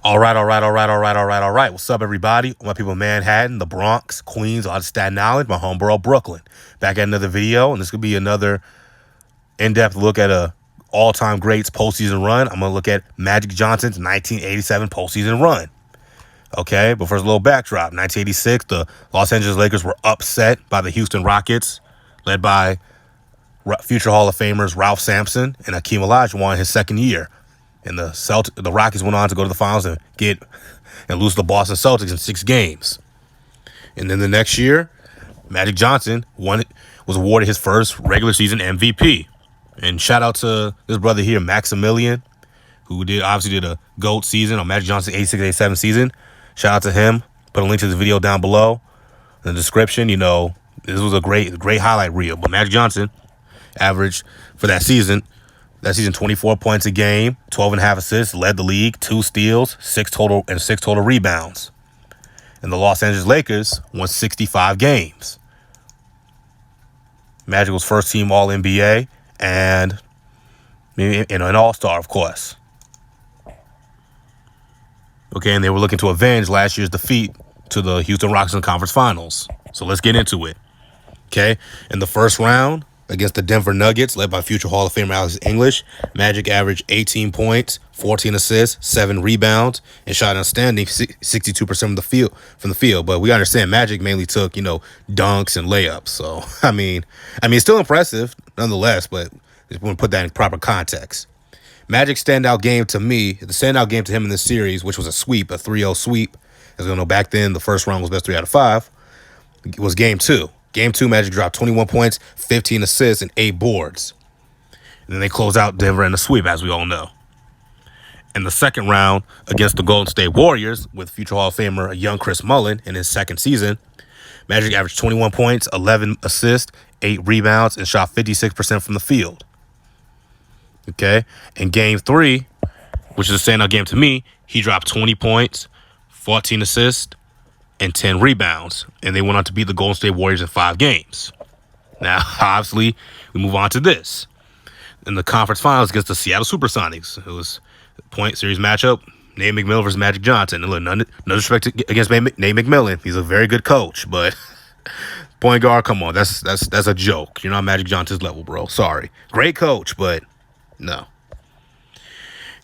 All right. What's up, everybody? My people in Manhattan, the Bronx, Queens, out of Staten Island, my home borough, Brooklyn. Back at another video, and this could be another in-depth look at a all-time greats postseason run. I'm going to look at Magic Johnson's 1987 postseason run. Okay, but first, a little backdrop. 1986, the Los Angeles Lakers were upset by the Houston Rockets, led by future Hall of Famers Ralph Sampson and Hakeem Olajuwon in his second year. And the Rockets went on to go to the finals and lose to the Boston Celtics in 6 games. And then the next year, Magic Johnson was awarded his first regular season MVP. And shout out to this brother here, Maxamillion, who obviously did a GOAT season on Magic Johnson's 86-87 season. Shout out to him. Put a link to this video down below in the description. You know, this was a great highlight reel. But Magic Johnson averaged for that season 24 points a game, 12.5 assists, led the league, 2 steals, 6 total rebounds. And the Los Angeles Lakers won 65 games. Magic was first team All-NBA and an All-Star, of course. Okay, and they were looking to avenge last year's defeat to the Houston Rockets in the conference finals. So let's get into it. Okay, in the first round, against the Denver Nuggets, led by future Hall of Famer Alex English, Magic averaged 18 points, 14 assists, 7 rebounds, and shot an outstanding 62% from the field. But we understand Magic mainly took, dunks and layups. So I mean, it's still impressive nonetheless. But just want to put that in proper context. Magic's standout game to me, the standout game to him in this series, which was a 3-0 sweep. As we know, back then the first round was best 3 out of 5. Was Game 2. Game 2, Magic dropped 21 points, 15 assists, and 8 boards. And then they close out Denver in a sweep, as we all know. In the second round, against the Golden State Warriors, with future Hall of Famer young Chris Mullin in his second season, Magic averaged 21 points, 11 assists, 8 rebounds, and shot 56% from the field. Okay? In Game 3, which is a standout game to me, he dropped 20 points, 14 assists, and 10 rebounds, and they went on to beat the Golden State Warriors in 5 games. Now, obviously, we move on to this. In the conference finals against the Seattle Supersonics, it was a point series matchup, Nate McMillan versus Magic Johnson. And look, no disrespect against Nate McMillan. He's a very good coach, but point guard, come on, that's a joke. You're not Magic Johnson's level, bro. Sorry. Great coach, but no.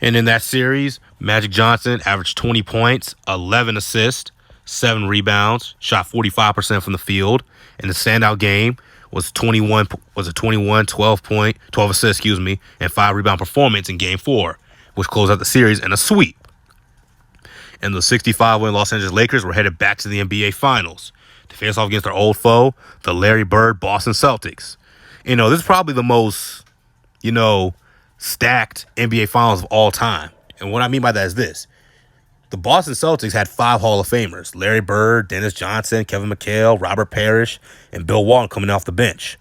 And in that series, Magic Johnson averaged 20 points, 11 assists, 7 rebounds, shot 45% from the field, and the standout game was 12 assists, and 5 rebound performance in Game 4, which closed out the series in a sweep. And the 65-win Los Angeles Lakers were headed back to the NBA Finals to face off against their old foe, the Larry Bird Boston Celtics. This is probably the most, stacked NBA Finals of all time. And what I mean by that is this. The Boston Celtics had 5 Hall of Famers: Larry Bird, Dennis Johnson, Kevin McHale, Robert Parrish, and Bill Walton coming off the bench.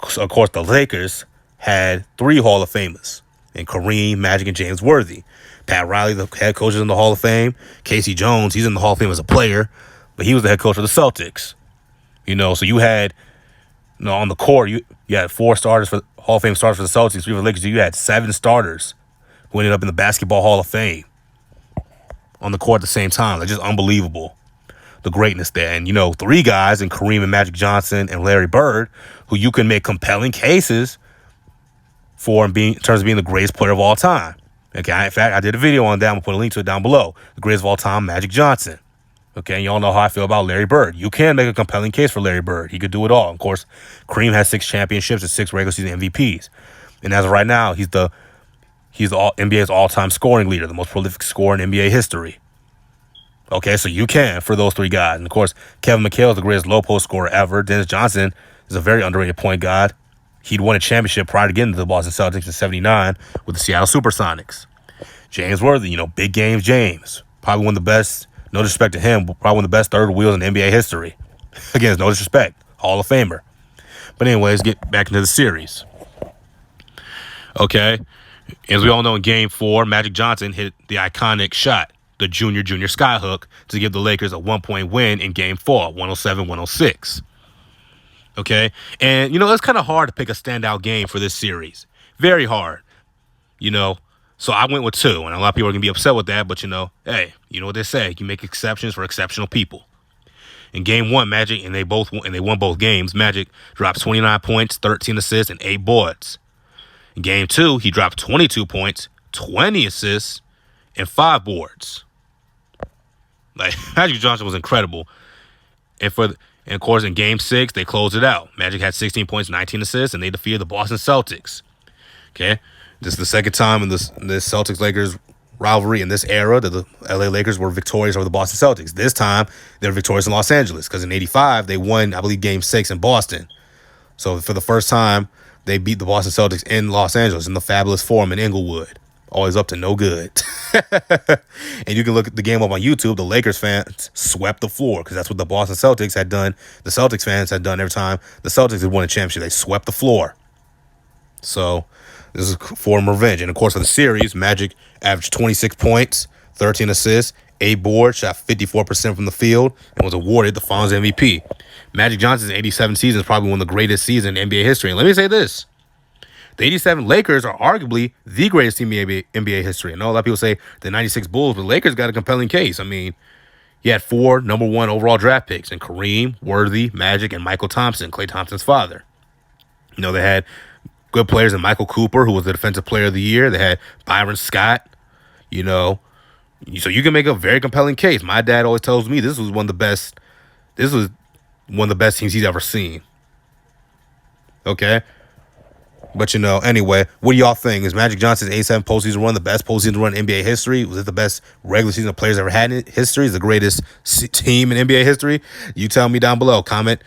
So, of course, the Lakers had 3 Hall of Famers, and Kareem, Magic, and James Worthy. Pat Riley, the head coach, is in the Hall of Fame. Casey Jones, he's in the Hall of Fame as a player, but he was the head coach of the Celtics. So you had, on the court, you had 4 starters for Hall of Fame starters for the Celtics. 3 for the Lakers. You had 7 starters who ended up in the Basketball Hall of Fame on the court at the same time. Like, just unbelievable, the greatness there. And 3 guys in Kareem and Magic Johnson and Larry Bird, who you can make compelling cases for in terms of being the greatest player of all time. Okay, in fact, I did a video on that. I'm gonna put a link to it down below. The greatest of all time, Magic Johnson. Okay, and y'all know how I feel about Larry Bird. You can make a compelling case for Larry Bird. He could do it all. Of course, Kareem has 6 championships and 6 regular season MVPs, and as of right now, he's the NBA's all-time scoring leader, the most prolific scorer in NBA history. Okay, so you can for those 3 guys. And, of course, Kevin McHale is the greatest low-post scorer ever. Dennis Johnson is a very underrated point guard. He'd won a championship prior to getting to the Boston Celtics in '79 with the Seattle Supersonics. James Worthy, big games James. Probably one of the best, no disrespect to him, probably one of the best third wheels in NBA history. Again, no disrespect. Hall of Famer. But anyways, get back into the series. Okay. As we all know, in Game 4, Magic Johnson hit the iconic shot, the Junior Skyhook, to give the Lakers a 1-point win in Game 4, 107-106. Okay? And, it's kind of hard to pick a standout game for this series. Very hard. So I went with 2, and a lot of people are going to be upset with that, but, hey, you know what they say. You make exceptions for exceptional people. In game 1, Magic, and they won both games, Magic dropped 29 points, 13 assists, and 8 boards. In game 2, he dropped 22 points, 20 assists, and 5 boards. Like, Magic Johnson was incredible. And of course, in game 6, they closed it out. Magic had 16 points, 19 assists, and they defeated the Boston Celtics. Okay? This is the second time in this Celtics-Lakers rivalry in this era that the LA Lakers were victorious over the Boston Celtics. This time, they were victorious in Los Angeles because in 85, they won, I believe, game 6 in Boston. So for the first time, they beat the Boston Celtics in Los Angeles in the Fabulous Forum in Inglewood. Always up to no good. And you can look at the game up on YouTube. The Lakers fans swept the floor because that's what the Boston Celtics had done. The Celtics fans had done every time the Celtics had won a championship. They swept the floor. So this is for revenge. And, of course, for the series, Magic averaged 26 points, 13 assists, 8 boards, shot 54% from the field, and was awarded the Finals MVP. Magic Johnson's 87 season is probably one of the greatest seasons in NBA history. And let me say this. The 87 Lakers are arguably the greatest team in NBA history. I know a lot of people say the 96 Bulls, but the Lakers got a compelling case. I mean, you had 4 number 1 overall draft picks, and Kareem, Worthy, Magic, and Michael Thompson, Klay Thompson's father. They had good players in Michael Cooper, who was the Defensive Player of the Year. They had Byron Scott, so you can make a very compelling case. My dad always tells me this was one of the best teams he's ever seen. Okay? But, anyway, what do y'all think? Is Magic Johnson's 87 postseason run the best postseason run in NBA history? Was it the best regular season players ever had in history? Is the greatest team in NBA history? You tell me down below. Comment in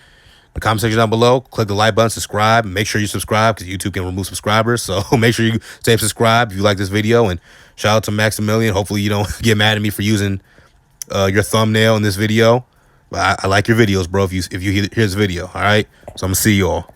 the comment section down below. Click the like button, subscribe. Make sure you subscribe because YouTube can remove subscribers. So make sure you stay subscribed if you like this video. And shout out to Maxamillion. Hopefully you don't get mad at me for using your thumbnail in this video. But I like your videos, bro, if you hear this video. All right? So I'm going to see you all.